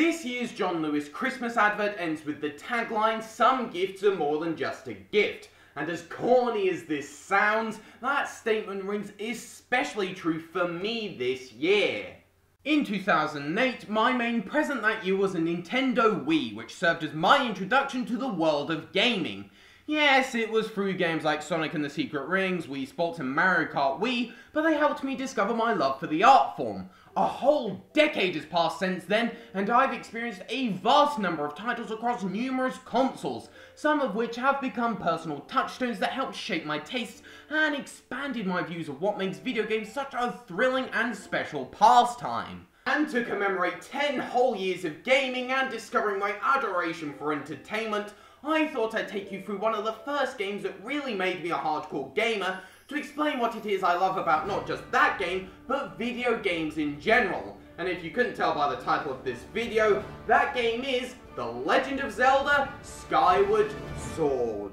This year's John Lewis Christmas advert ends with the tagline, "Some gifts are more than just a gift." And as corny as this sounds, that statement rings especially true for me this year. In 2008, my main present that year was a Nintendo Wii, which served as my introduction to the world of gaming. Yes, it was through games like Sonic and the Secret Rings, Wii Sports and Mario Kart Wii, but they helped me discover my love for the art form. A whole decade has passed since then, and I've experienced a vast number of titles across numerous consoles, some of which have become personal touchstones that helped shape my tastes and expanded my views of what makes video games such a thrilling and special pastime. And to commemorate 10 whole years of gaming and discovering my adoration for entertainment, I thought I'd take you through one of the first games that really made me a hardcore gamer, to explain what it is I love about not just that game, but video games in general. And if you couldn't tell by the title of this video, that game is The Legend of Zelda: Skyward Sword.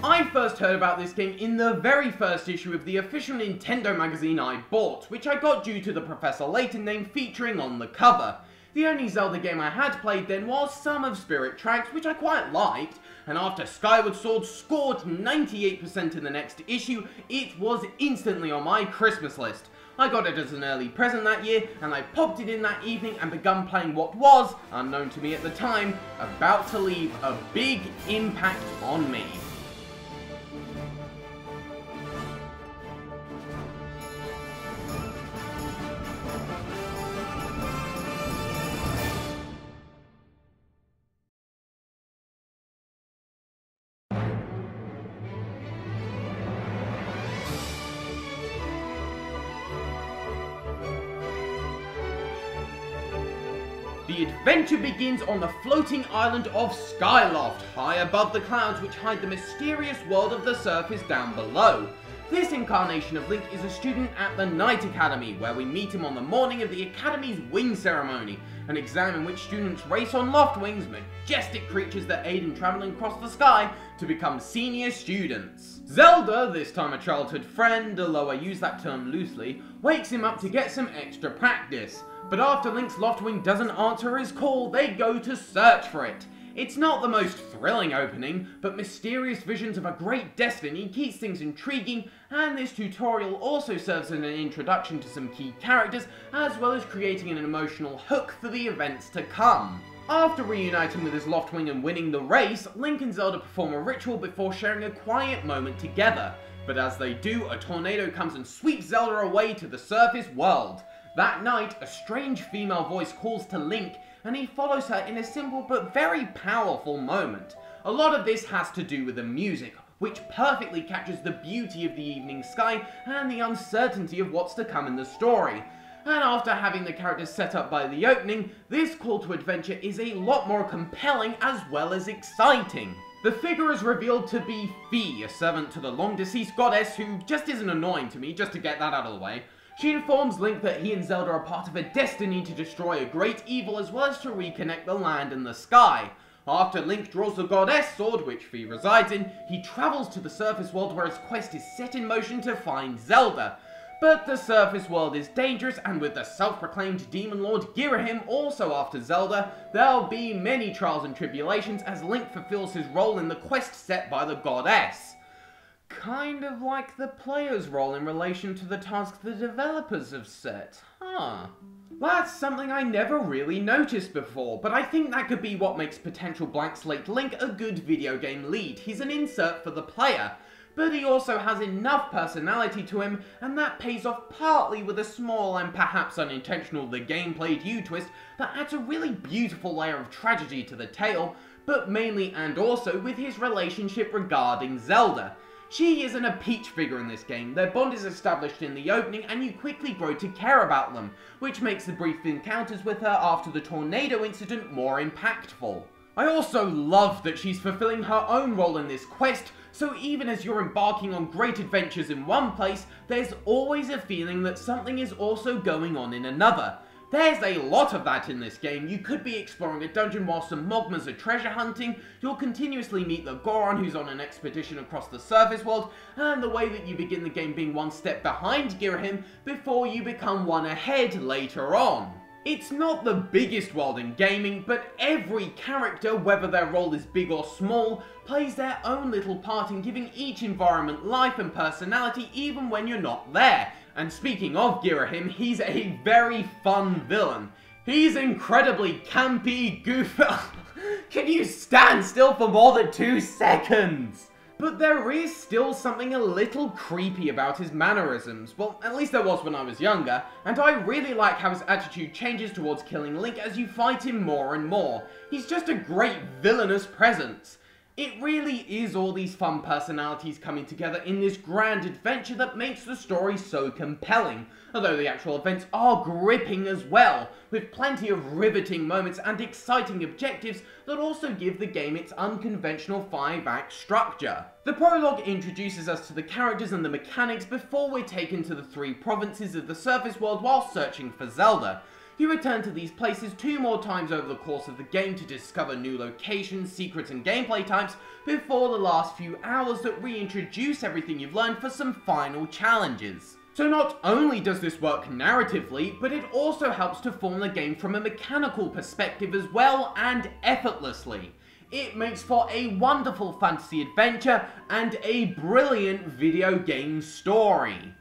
I first heard about this game in the very first issue of the official Nintendo magazine I bought, which I got due to the Professor Layton name featuring on the cover. The only Zelda game I had played then was some of Spirit Tracks, which I quite liked, and after Skyward Sword scored 98% in the next issue, it was instantly on my Christmas list. I got it as an early present that year, and I popped it in that evening and begun playing what was, unknown to me at the time, about to leave a big impact on me. The adventure begins on the floating island of Skyloft, high above the clouds which hide the mysterious world of the surface down below. This incarnation of Link is a student at the Night Academy, where we meet him on the morning of the Academy's wing ceremony, an exam in which students race on Loftwing's majestic creatures that aid in travelling across the sky to become senior students. Zelda, this time a childhood friend, although I use that term loosely, wakes him up to get some extra practice. But after Link's Loftwing doesn't answer his call, they go to search for it. It's not the most thrilling opening, but mysterious visions of a great destiny keeps things intriguing, and this tutorial also serves as an introduction to some key characters, as well as creating an emotional hook for the events to come. After reuniting with his Loftwing and winning the race, Link and Zelda perform a ritual before sharing a quiet moment together. But as they do, a tornado comes and sweeps Zelda away to the surface world. That night, a strange female voice calls to Link, and he follows her in a simple but very powerful moment. A lot of this has to do with the music, which perfectly captures the beauty of the evening sky and the uncertainty of what's to come in the story. And after having the characters set up by the opening, this call to adventure is a lot more compelling as well as exciting. The figure is revealed to be Fi, a servant to the long-deceased goddess who just isn't annoying to me, just to get that out of the way. She informs Link that he and Zelda are part of a destiny to destroy a great evil as well as to reconnect the land and the sky. After Link draws the goddess sword, which Fi resides in, he travels to the surface world where his quest is set in motion to find Zelda. But the surface world is dangerous, and with the self-proclaimed Demon Lord Girahim also after Zelda, there'll be many trials and tribulations as Link fulfills his role in the quest set by the goddess. Kind of like the player's role in relation to the task the developers have set. Huh. That's something I never really noticed before, but I think that could be what makes potential blank slate Link a good video game lead. He's an insert for the player, but he also has enough personality to him, and that pays off partly with a small and perhaps unintentional the game played you twist that adds a really beautiful layer of tragedy to the tale, but mainly and also with his relationship regarding Zelda. She isn't a Peach figure in this game. Their bond is established in the opening and you quickly grow to care about them, which makes the brief encounters with her after the tornado incident more impactful. I also love that she's fulfilling her own role in this quest So even as you're embarking on great adventures in one place, there's always a feeling that something is also going on in another. There's a lot of that in this game. You could be exploring a dungeon while some Mogmas are treasure hunting, you'll continuously meet the Goron who's on an expedition across the surface world, and the way that you begin the game being one step behind Girahim before you become one ahead later on. It's not the biggest world in gaming, but every character, whether their role is big or small, plays their own little part in giving each environment life and personality even when you're not there. And speaking of Girahim, he's a very fun villain. He's incredibly campy, goofy. Can you stand still for more than 2 seconds? But there is still something a little creepy about his mannerisms. Well, at least there was when I was younger, and I really like how his attitude changes towards killing Link as you fight him more and more. He's just a great villainous presence. It really is all these fun personalities coming together in this grand adventure that makes the story so compelling, although the actual events are gripping as well, with plenty of riveting moments and exciting objectives that also give the game its unconventional 5-act structure. The prologue introduces us to the characters and the mechanics before we're taken to the 3 provinces of the surface world while searching for Zelda. You return to these places 2 more times over the course of the game to discover new locations, secrets and gameplay types before the last few hours that reintroduce everything you've learned for some final challenges. So not only does this work narratively, but it also helps to form the game from a mechanical perspective as well, and effortlessly. It makes for a wonderful fantasy adventure and a brilliant video game story.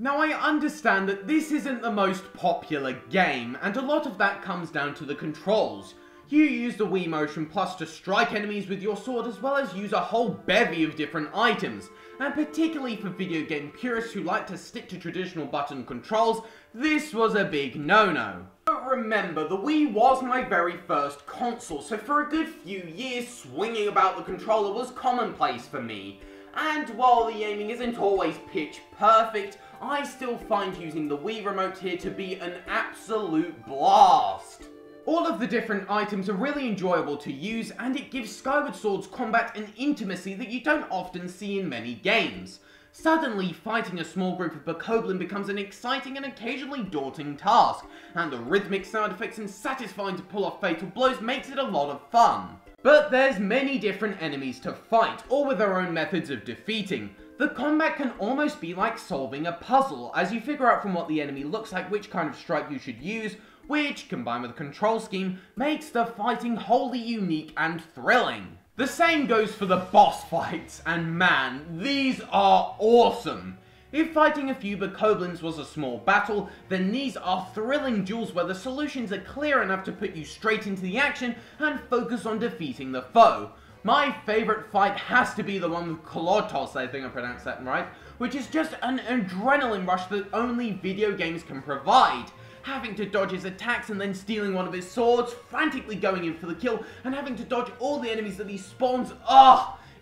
Now I understand that this isn't the most popular game, and a lot of that comes down to the controls. You use the Wii Motion Plus to strike enemies with your sword as well as use a whole bevy of different items, and particularly for video game purists who like to stick to traditional button controls, this was a big no-no. But remember, the Wii was my very first console, so for a good few years swinging about the controller was commonplace for me. And while the aiming isn't always pitch perfect, I still find using the Wii Remote here to be an absolute blast. All of the different items are really enjoyable to use, and it gives Skyward Sword's combat an intimacy that you don't often see in many games. Suddenly, fighting a small group of Bokoblin becomes an exciting and occasionally daunting task, and the rhythmic sound effects and satisfying to pull off fatal blows makes it a lot of fun. But there's many different enemies to fight, all with their own methods of defeating. The combat can almost be like solving a puzzle, as you figure out from what the enemy looks like which kind of strike you should use, which, combined with the control scheme, makes the fighting wholly unique and thrilling. The same goes for the boss fights, and man, these are awesome! If fighting a few Bokoblins was a small battle, then these are thrilling duels where the solutions are clear enough to put you straight into the action and focus on defeating the foe. My favourite fight has to be the one with Kolotos, I think I pronounced that right, which is just an adrenaline rush that only video games can provide. Having to dodge his attacks and then stealing one of his swords, frantically going in for the kill, and having to dodge all the enemies that he spawns,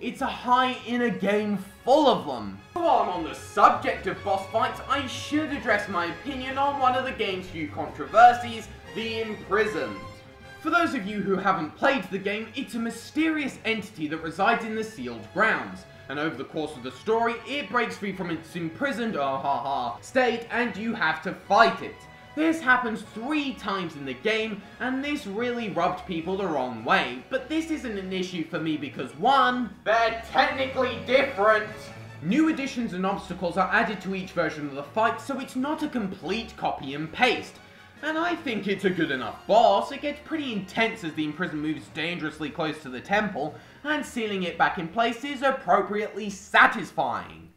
it's a high in a game full of them. While I'm on the subject of boss fights, I should address my opinion on one of the game's few controversies, the Imprisoned. For those of you who haven't played the game, it's a mysterious entity that resides in the sealed grounds, and over the course of the story, it breaks free from its imprisoned state, and you have to fight it. This happens 3 times in the game, and this really rubbed people the wrong way, but this isn't an issue for me because 1, they're technically different! New additions and obstacles are added to each version of the fight, so it's not a complete copy and paste. And I think it's a good enough boss. It gets pretty intense as the Imprisoned moves dangerously close to the temple, and sealing it back in place is appropriately satisfying.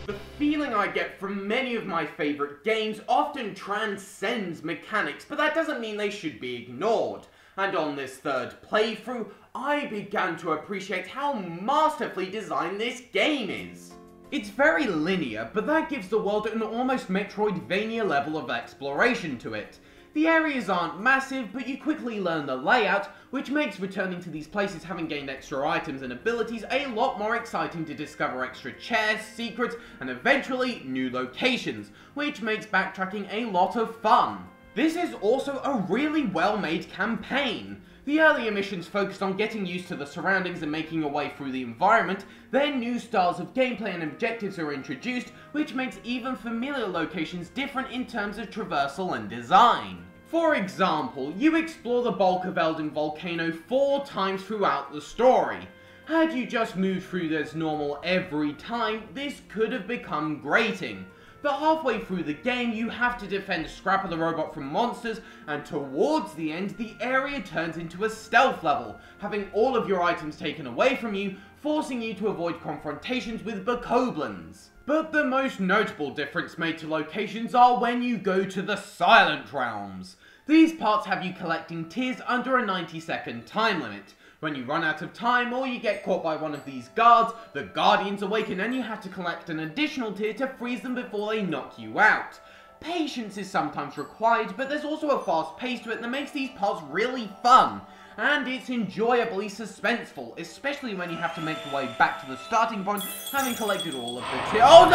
The feeling I get from many of my favourite games often transcends mechanics, but that doesn't mean they should be ignored. And on this 3rd playthrough, I began to appreciate how masterfully designed this game is. It's very linear, but that gives the world an almost Metroidvania level of exploration to it. The areas aren't massive, but you quickly learn the layout, which makes returning to these places having gained extra items and abilities a lot more exciting to discover extra chests, secrets, and eventually new locations, which makes backtracking a lot of fun. This is also a really well-made campaign. The earlier missions focused on getting used to the surroundings and making your way through the environment, then new styles of gameplay and objectives are introduced, which makes even familiar locations different in terms of traversal and design. For example, you explore the bulk of Elden Volcano 4 times throughout the story. Had you just moved through as normal every time, this could have become grating. But halfway through the game, you have to defend Scrapper the robot from monsters, and towards the end, the area turns into a stealth level, having all of your items taken away from you, forcing you to avoid confrontations with bokoblins. But the most notable difference made to locations are when you go to the Silent Realms. These parts have you collecting tears under a 90-second time limit. When you run out of time or you get caught by one of these guards, the Guardians awaken and you have to collect an additional tear to freeze them before they knock you out. Patience is sometimes required, but there's also a fast pace to it that makes these parts really fun. And it's enjoyably suspenseful, especially when you have to make your way back to the starting point, having collected all of the tears. Oh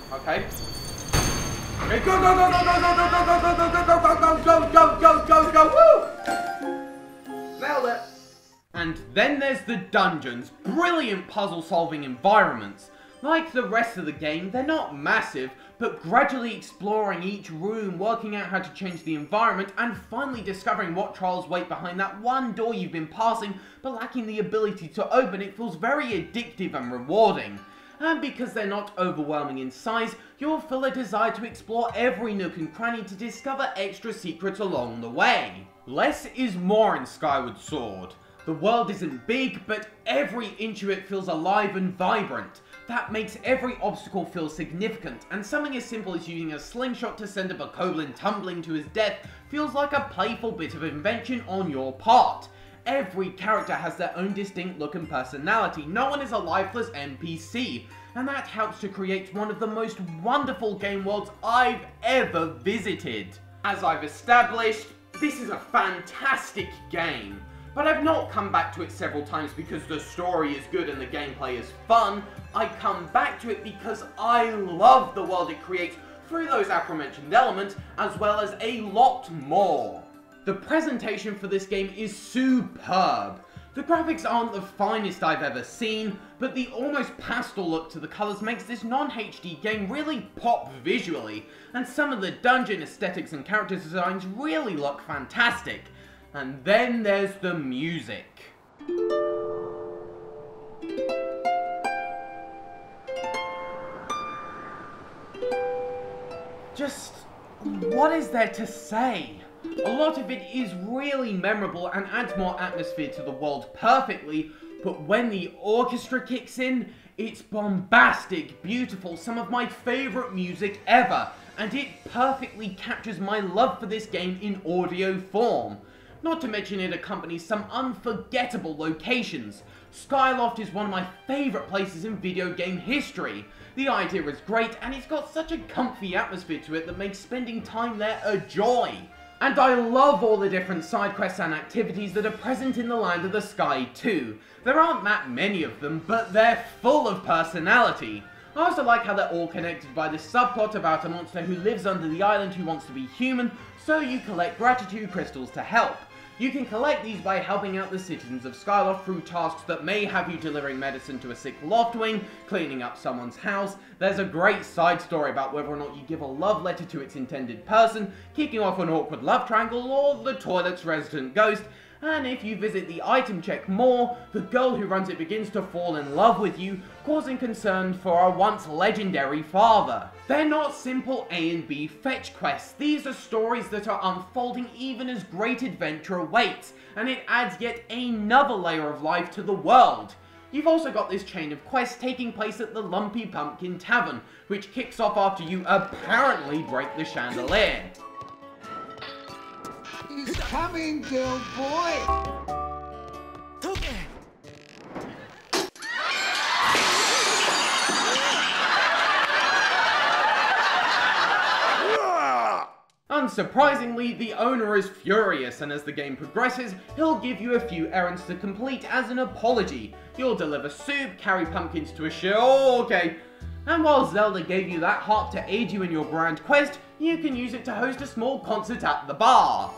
no! Okay. Okay, go, go, go, go, go, go, go, go, go, go, go, go, go, go, go, go, woo! Nailed it. And then there's the dungeons, brilliant puzzle-solving environments. Like the rest of the game, they're not massive, but gradually exploring each room, working out how to change the environment, and finally discovering what trials wait behind that one door you've been passing, but lacking the ability to open it feels very addictive and rewarding. And because they're not overwhelming in size, you'll feel a desire to explore every nook and cranny to discover extra secrets along the way. Less is more in Skyward Sword. The world isn't big, but every inch of it feels alive and vibrant. That makes every obstacle feel significant, and something as simple as using a slingshot to send a bokoblin tumbling to his death feels like a playful bit of invention on your part. Every character has their own distinct look and personality. No one is a lifeless NPC, and that helps to create one of the most wonderful game worlds I've ever visited. As I've established, this is a fantastic game, but I've not come back to it several times because the story is good and the gameplay is fun. I come back to it because I love the world it creates through those aforementioned elements, as well as a lot more. The presentation for this game is superb. The graphics aren't the finest I've ever seen, but the almost pastel look to the colours makes this non-HD game really pop visually, and some of the dungeon aesthetics and character designs really look fantastic. And then there's the music. Just, what is there to say? A lot of it is really memorable and adds more atmosphere to the world perfectly, but when the orchestra kicks in, it's bombastic, beautiful, some of my favourite music ever, and it perfectly captures my love for this game in audio form. Not to mention it accompanies some unforgettable locations. Skyloft is one of my favourite places in video game history. The idea is great, and it's got such a comfy atmosphere to it that makes spending time there a joy. And I love all the different side quests and activities that are present in the Land of the Sky too. There aren't that many of them, but they're full of personality. I also like how they're all connected by this subplot about a monster who lives under the island who wants to be human, so you collect gratitude crystals to help. You can collect these by helping out the citizens of Skyloft through tasks that may have you delivering medicine to a sick Loftwing, cleaning up someone's house. There's a great side story about whether or not you give a love letter to its intended person, kicking off an awkward love triangle, or the toilet's resident ghost. And if you visit the item check more, the girl who runs it begins to fall in love with you, causing concern for our once legendary father. They're not simple A and B fetch quests. These are stories that are unfolding even as great adventure awaits, and it adds yet another layer of life to the world. You've also got this chain of quests taking place at the Lumpy Pumpkin Tavern, which kicks off after you apparently break the chandelier. He's coming, girl boy! Unsurprisingly, the owner is furious, and as the game progresses, he'll give you a few errands to complete as an apology. You'll deliver soup, carry pumpkins to a show, okay. And while Zelda gave you that harp to aid you in your grand quest, you can use it to host a small concert at the bar.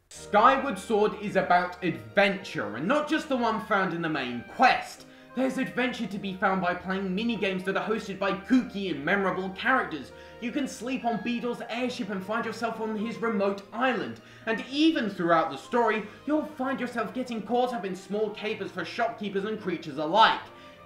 Skyward Sword is about adventure, and not just the one found in the main quest. There's adventure to be found by playing mini-games that are hosted by kooky and memorable characters. You can sleep on Beedle's airship and find yourself on his remote island. And even throughout the story, you'll find yourself getting caught up in small capers for shopkeepers and creatures alike.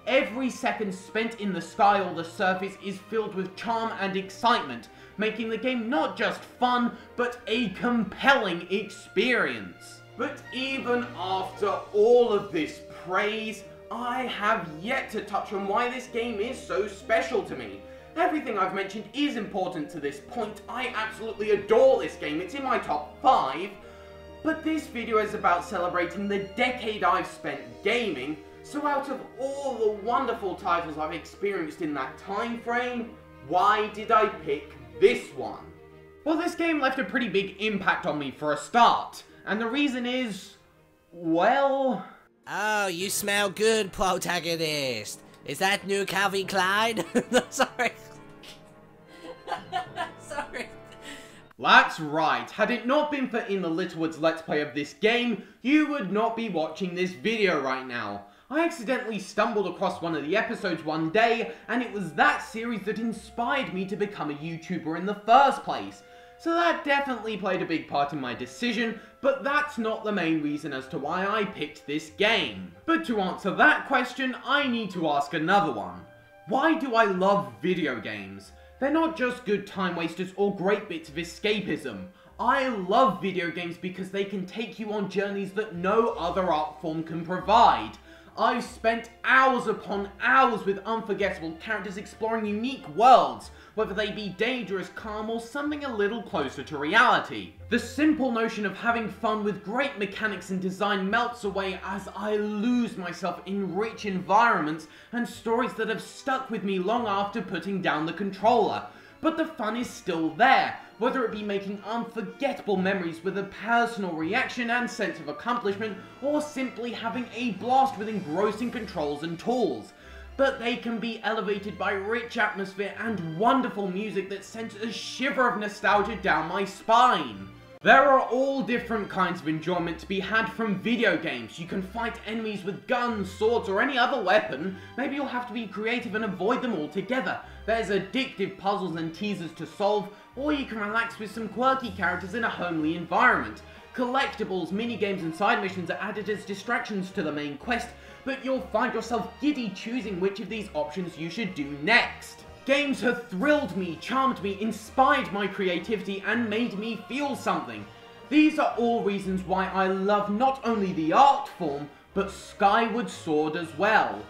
Every second spent in the sky or the surface is filled with charm and excitement, making the game not just fun, but a compelling experience. But even after all of this praise, I have yet to touch on why this game is so special to me. Everything I've mentioned is important to this point. I absolutely adore this game, it's in my top 5. But this video is about celebrating the decade I've spent gaming, so out of all the wonderful titles I've experienced in that time frame, why did I pick this one? Well, this game left a pretty big impact on me for a start, and the reason is, well... Oh, you smell good, protagonist. Is that new Calvin Klein? Sorry. Sorry. That's right, had it not been for In the Littlewoods Let's Play of this game, you would not be watching this video right now. I accidentally stumbled across one of the episodes one day, and it was that series that inspired me to become a YouTuber in the first place. So that definitely played a big part in my decision, but that's not the main reason as to why I picked this game. But to answer that question, I need to ask another one. Why do I love video games? They're not just good time wasters or great bits of escapism. I love video games because they can take you on journeys that no other art form can provide. I've spent hours upon hours with unforgettable characters exploring unique worlds, whether they be dangerous, calm, or something a little closer to reality. The simple notion of having fun with great mechanics and design melts away as I lose myself in rich environments and stories that have stuck with me long after putting down the controller. But the fun is still there, whether it be making unforgettable memories with a personal reaction and sense of accomplishment, or simply having a blast with engrossing controls and tools. But they can be elevated by rich atmosphere and wonderful music that sends a shiver of nostalgia down my spine. There are all different kinds of enjoyment to be had from video games. You can fight enemies with guns, swords, or any other weapon. Maybe you'll have to be creative and avoid them altogether. There's addictive puzzles and teasers to solve, or you can relax with some quirky characters in a homely environment. Collectibles, minigames, and side missions are added as distractions to the main quest, but you'll find yourself giddy choosing which of these options you should do next. Games have thrilled me, charmed me, inspired my creativity, and made me feel something. These are all reasons why I love not only the art form, but Skyward Sword as well.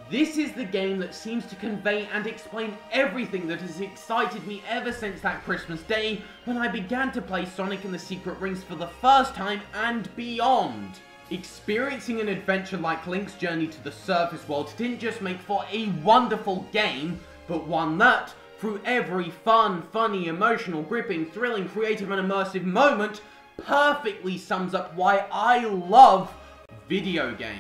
This is the game that seems to convey and explain everything that has excited me ever since that Christmas day when I began to play Sonic and the Secret Rings for the first time and beyond. Experiencing an adventure like Link's journey to the surface world didn't just make for a wonderful game, but one that, through every fun, funny, emotional, gripping, thrilling, creative and immersive moment, perfectly sums up why I love video games.